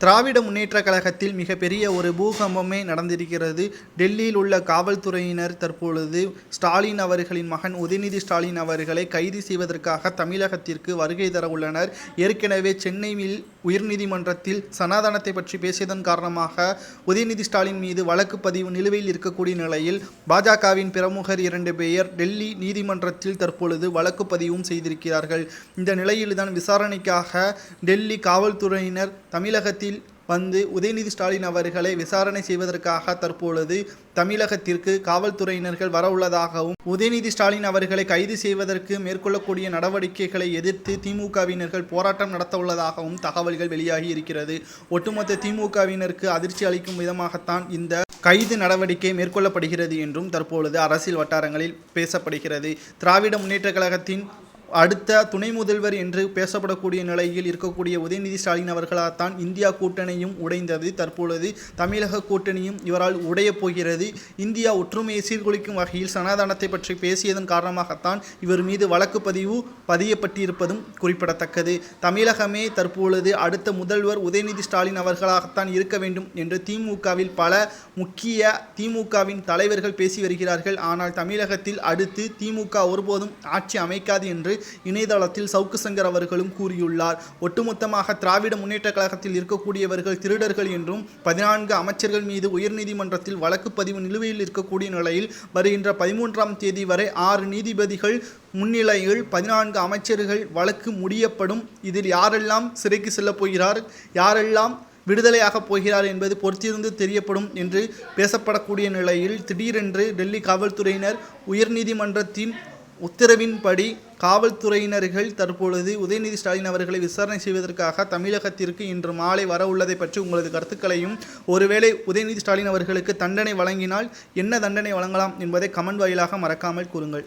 திராவிட முன்னேற்றக் கழகத்தில் மிகப்பெரிய ஒரு பூகம்பமே நடந்திருக்கிறது. டெல்லியில் உள்ள காவல்துறையினர் தற்பொழுது ஸ்டாலின் அவர்களின் மகன் உதயநிதி ஸ்டாலின் அவர்களை கைது செய்வதற்காக தமிழகத்திற்கு வருகை தர உள்ளனர். ஏற்கனவே சென்னையில் உயர்நீதிமன்றத்தில் சனாதனத்தை பற்றி பேசியதன் காரணமாக உதயநிதி ஸ்டாலின் மீது வழக்கு பதிவு நிலுவையில் இருக்கக்கூடிய நிலையில் பாஜகவின் பிரமுகர் 2 பேர் டெல்லி நீதிமன்றத்தில் தற்பொழுது வழக்கு பதிவும் செய்திருக்கிறார்கள். இந்த நிலையில்தான் விசாரணைக்காக டெல்லி காவல்துறையினர் தமிழகத்தில் வந்து உதயநிதி ஸ்டாலின் அவர்களை விசாரணை செய்வதற்காக தற்பொழுது தமிழகத்திற்கு காவல்துறையினர்கள் வரவுள்ளதாகவும், உதயநிதி ஸ்டாலின் அவர்களை கைது செய்வதற்கு மேற்கொள்ளக்கூடிய நடவடிக்கைகளை எதிர்த்து திமுகவினர்கள் போராட்டம் நடத்த உள்ளதாகவும் தகவல்கள் வெளியாகி இருக்கிறது. ஒட்டுமொத்த திமுகவினருக்கு அதிர்ச்சி அளிக்கும் விதமாகத்தான் இந்த கைது நடவடிக்கை மேற்கொள்ளப்படுகிறது என்றும் தற்பொழுது அரசியல் வட்டாரங்களில் பேசப்படுகிறது. திராவிட முன்னேற்றக் கழகத்தின் அடுத்த துணை முதல்வர் என்று பேசப்படக்கூடிய நிலையில் இருக்கக்கூடிய உதயநிதி ஸ்டாலின் அவர்களால்தான் இந்தியா கூட்டணியும் உடைந்தது. தற்பொழுது தமிழக கூட்டணியும் இவரால் உடையப் போகிறது. இந்தியா ஒற்றுமையை சீர்குலைக்கும் வகையில் சனாதனத்தை பற்றி பேசியதன் காரணமாகத்தான் இவர் மீது வழக்கு பதிவு பதியப்பட்டிருப்பதும் குறிப்பிடத்தக்கது. தமிழகமே தற்பொழுது அடுத்த முதல்வர் உதயநிதி ஸ்டாலின் அவர்களாகத்தான் இருக்க வேண்டும் என்று திமுகவில் பல முக்கிய திமுகவின் தலைவர்கள் பேசி வருகிறார்கள். ஆனால் தமிழகத்தில் அடுத்து திமுக ஒருபோதும் ஆட்சி அமைக்காது என்று இணையதளத்தில் சவுக்கு சங்கர் அவர்களும் கூறியுள்ளார். ஒட்டுமொத்தமாக திராவிட முன்னேற்ற கழகத்தில் இருக்கக்கூடியவர்கள் திருடர்கள் என்றும் 14 அமைச்சர்கள் மீது உயர்நீதிமன்றத்தில் வழக்கு பதிவு நிலுவையில் இருக்கக்கூடிய நிலையில் வருகின்ற 13ஆம் தேதி வரை 6 நீதிபதிகள் முன்னிலையில் 14 அமைச்சர்கள் வழக்கு முடியப்படும். இதில் யாரெல்லாம் சிறைக்கு செல்ல போகிறார், யாரெல்லாம் விடுதலையாக போகிறார் என்பது பொறுத்திருந்து தெரியப்படும் என்று பேசப்படக்கூடிய நிலையில் திடீரென்று டெல்லி காவல்துறையினர் உயர்நீதிமன்றத்தின் உத்தரவின்படி காவல்துறையினர்கள் தற்பொழுது உதயநிதி ஸ்டாலின் அவர்களை விசாரணை செய்வதற்காக தமிழகத்திற்கு இன்று மாலை வர உள்ளதை பற்றி உங்களது கருத்துக்களையும், ஒருவேளை உதயநிதி ஸ்டாலின் அவர்களுக்கு தண்டனை வழங்கினால் என்ன தண்டனை வழங்கலாம் என்பதை கமெண்ட் வாயிலாக மறக்காமல் கூறுங்கள்.